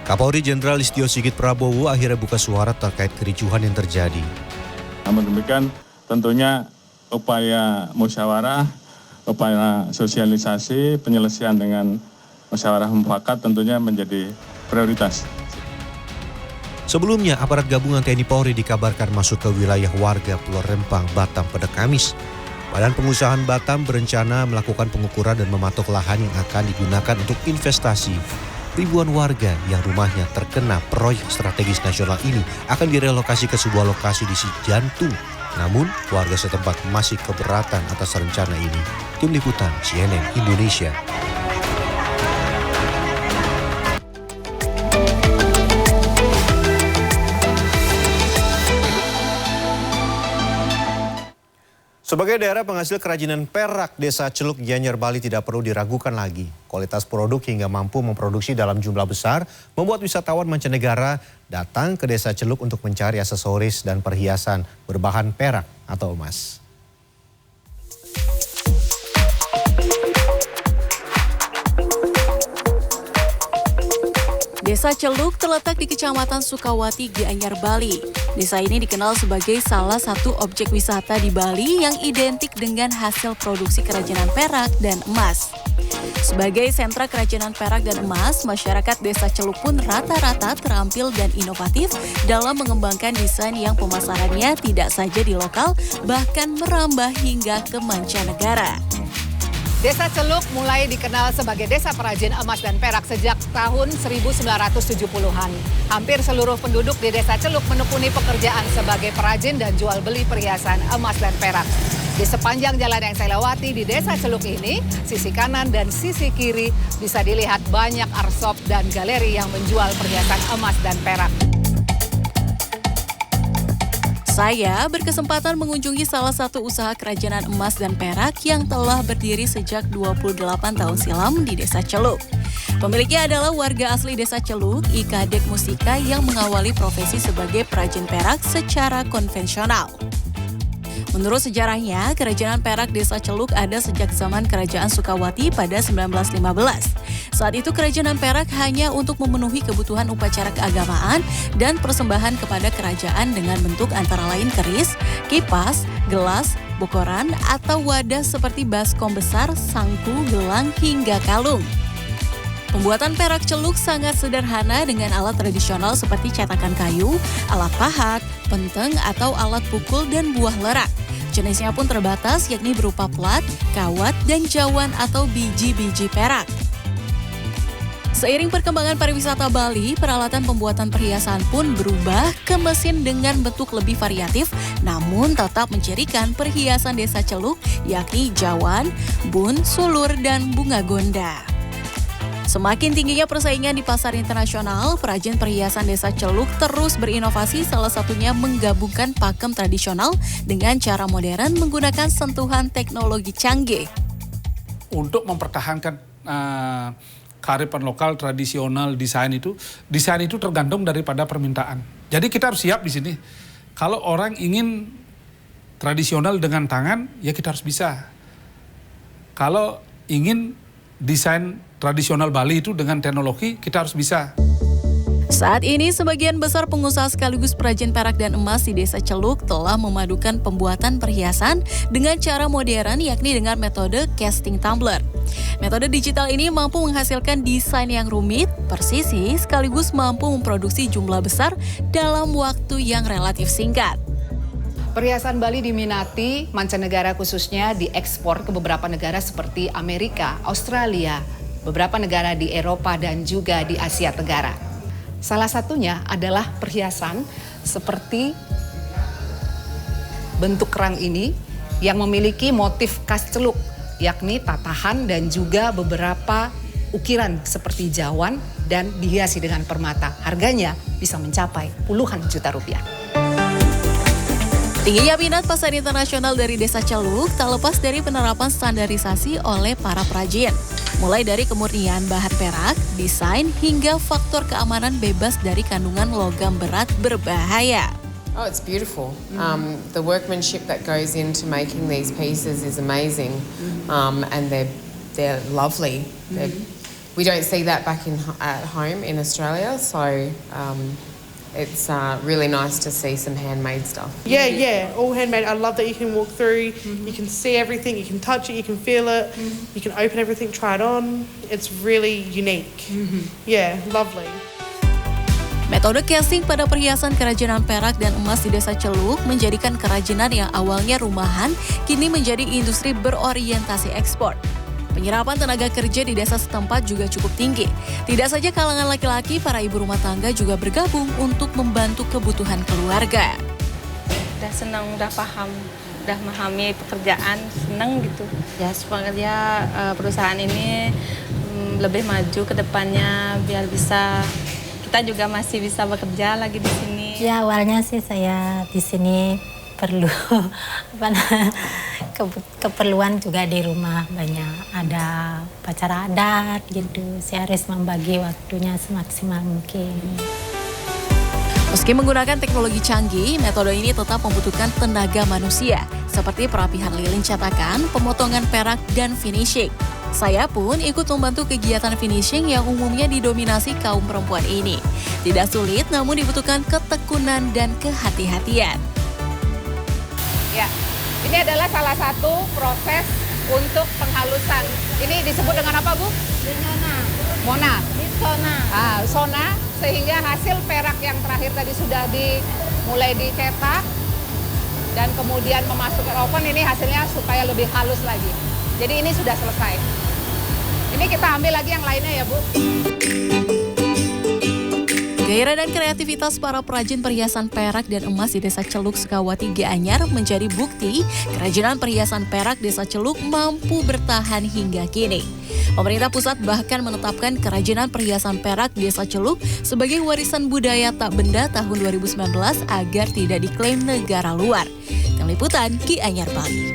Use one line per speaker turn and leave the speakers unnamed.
Kapolri Jenderal Listio Sigit Prabowo akhirnya buka suara terkait kericuhan yang terjadi.
Namun demikian tentunya upaya musyawarah, upaya sosialisasi, penyelesaian dengan musyawarah mufakat tentunya menjadi prioritas.
Sebelumnya, aparat gabungan TNI Polri dikabarkan masuk ke wilayah warga Pulau Rempang, Batam pada Kamis. Badan Pengusahaan Batam berencana melakukan pengukuran dan mematok lahan yang akan digunakan untuk investasi. Ribuan warga yang rumahnya terkena proyek strategis nasional ini akan direlokasi ke sebuah lokasi di Cijantung. Namun, warga setempat masih keberatan atas rencana ini. Tim Liputan CNN Indonesia. Sebagai daerah penghasil kerajinan perak, Desa Celuk Gianyar Bali tidak perlu diragukan lagi. Kualitas produk hingga mampu memproduksi dalam jumlah besar membuat wisatawan mancanegara datang ke Desa Celuk untuk mencari aksesoris dan perhiasan berbahan perak atau emas.
Desa Celuk terletak di Kecamatan Sukawati, Gianyar, Bali. Desa ini dikenal sebagai salah satu objek wisata di Bali yang identik dengan hasil produksi kerajinan perak dan emas. Sebagai sentra kerajinan perak dan emas, masyarakat Desa Celuk pun rata-rata terampil dan inovatif dalam mengembangkan desain yang pemasarannya tidak saja di lokal, bahkan merambah hingga ke mancanegara.
Desa Celuk mulai dikenal sebagai desa perajin emas dan perak sejak tahun 1970-an. Hampir seluruh penduduk di Desa Celuk menekuni pekerjaan sebagai perajin dan jual beli perhiasan emas dan perak. Di sepanjang jalan yang saya lewati di Desa Celuk ini, sisi kanan dan sisi kiri bisa dilihat banyak arsop dan galeri yang menjual perhiasan emas dan perak.
Saya berkesempatan mengunjungi salah satu usaha kerajinan emas dan perak yang telah berdiri sejak 28 tahun silam di Desa Celuk. Pemiliknya adalah warga asli Desa Celuk, Ika Dek Musika, yang mengawali profesi sebagai perajin perak secara konvensional. Menurut sejarahnya, kerajinan perak Desa Celuk ada sejak zaman Kerajaan Sukawati pada 1915. Saat itu kerajinan perak hanya untuk memenuhi kebutuhan upacara keagamaan dan persembahan kepada kerajaan dengan bentuk antara lain keris, kipas, gelas, bokoran, atau wadah seperti baskom besar, sangku, gelang, hingga kalung. Pembuatan perak Celuk sangat sederhana dengan alat tradisional seperti cetakan kayu, alat pahat, penteng, atau alat pukul dan buah lerak. Jenisnya pun terbatas, yakni berupa plat, kawat, dan jawan atau biji-biji perak. Seiring perkembangan pariwisata Bali, peralatan pembuatan perhiasan pun berubah ke mesin dengan bentuk lebih variatif, namun tetap mencirikan perhiasan Desa Celuk, yakni jawan, bun, sulur, dan bunga gonda. Semakin tingginya persaingan di pasar internasional, perajin perhiasan Desa Celuk terus berinovasi, salah satunya menggabungkan pakem tradisional dengan cara modern menggunakan sentuhan teknologi canggih.
Untuk mempertahankan kearifan lokal tradisional, desain itu tergantung daripada permintaan. Jadi kita harus siap di sini. Kalau orang ingin tradisional dengan tangan, ya kita harus bisa. Kalau ingin desain tradisional Bali itu dengan teknologi, kita harus bisa.
Saat ini, sebagian besar pengusaha sekaligus perajin perak dan emas di Desa Celuk telah memadukan pembuatan perhiasan dengan cara modern, yakni dengan metode casting tumbler. Metode digital ini mampu menghasilkan desain yang rumit, persisi, sekaligus mampu memproduksi jumlah besar dalam waktu yang relatif singkat.
Perhiasan Bali diminati mancanegara, khususnya diekspor ke beberapa negara seperti Amerika, Australia, beberapa negara di Eropa, dan juga di Asia Tenggara. Salah satunya adalah perhiasan seperti bentuk kerang ini yang memiliki motif khas Celuk, yakni tatahan dan juga beberapa ukiran seperti jawan dan dihiasi dengan permata. Harganya bisa mencapai puluhan juta rupiah.
Tingginya minat pasar internasional dari Desa Celuk tak lepas dari penerapan standarisasi oleh para perajin. Mulai dari kemurnian bahan perak, desain, hingga faktor keamanan bebas dari kandungan logam berat berbahaya.
Oh, it's beautiful. The workmanship that goes into making these pieces is amazing, and they're lovely. They're we don't see that back at home in Australia. So it's really nice to see some handmade stuff.
Yeah, all handmade. I love that you can walk through, you can see everything, you can touch it, you can feel it, you can open everything, try it on. It's really unique. Yeah, lovely.
Metode casing pada perhiasan kerajinan perak dan emas di Desa Celuk menjadikan kerajinan yang awalnya rumahan kini menjadi industri berorientasi ekspor. Penyerapan tenaga kerja di desa setempat juga cukup tinggi. Tidak saja kalangan laki-laki, para ibu rumah tangga juga bergabung untuk membantu kebutuhan keluarga.
Udah senang, udah paham, udah memahami pekerjaan, senang gitu. Ya supaya perusahaan ini lebih maju ke depannya biar bisa kita juga masih bisa bekerja lagi di sini.
Ya awalnya sih saya di sini perlu keperluan juga di rumah, banyak ada upacara adat gitu. Saya harus membagi waktunya semaksimal mungkin.
Meski menggunakan teknologi canggih, metode ini tetap membutuhkan tenaga manusia seperti perapihan lilin cetakan, pemotongan perak, dan finishing. Saya pun ikut membantu kegiatan finishing yang umumnya didominasi kaum perempuan ini. Tidak sulit, namun dibutuhkan ketekunan dan kehati-hatian.
Ya, ini adalah salah satu proses untuk penghalusan. Ini disebut dengan apa, Bu? Mona. Sona, sehingga hasil perak yang terakhir tadi sudah mulai dicetak dan kemudian memasukkan oven, ini hasilnya supaya lebih halus lagi. Jadi ini sudah selesai. Ini kita ambil lagi yang lainnya ya, Bu.
Gairah dan kreativitas para perajin perhiasan perak dan emas di Desa Celuk, Sukawati, Gianyar menjadi bukti kerajinan perhiasan perak Desa Celuk mampu bertahan hingga kini. Pemerintah pusat bahkan menetapkan kerajinan perhiasan perak Desa Celuk sebagai warisan budaya tak benda tahun 2019 agar tidak diklaim negara luar. Tim Liputan, Gianyar, Bali.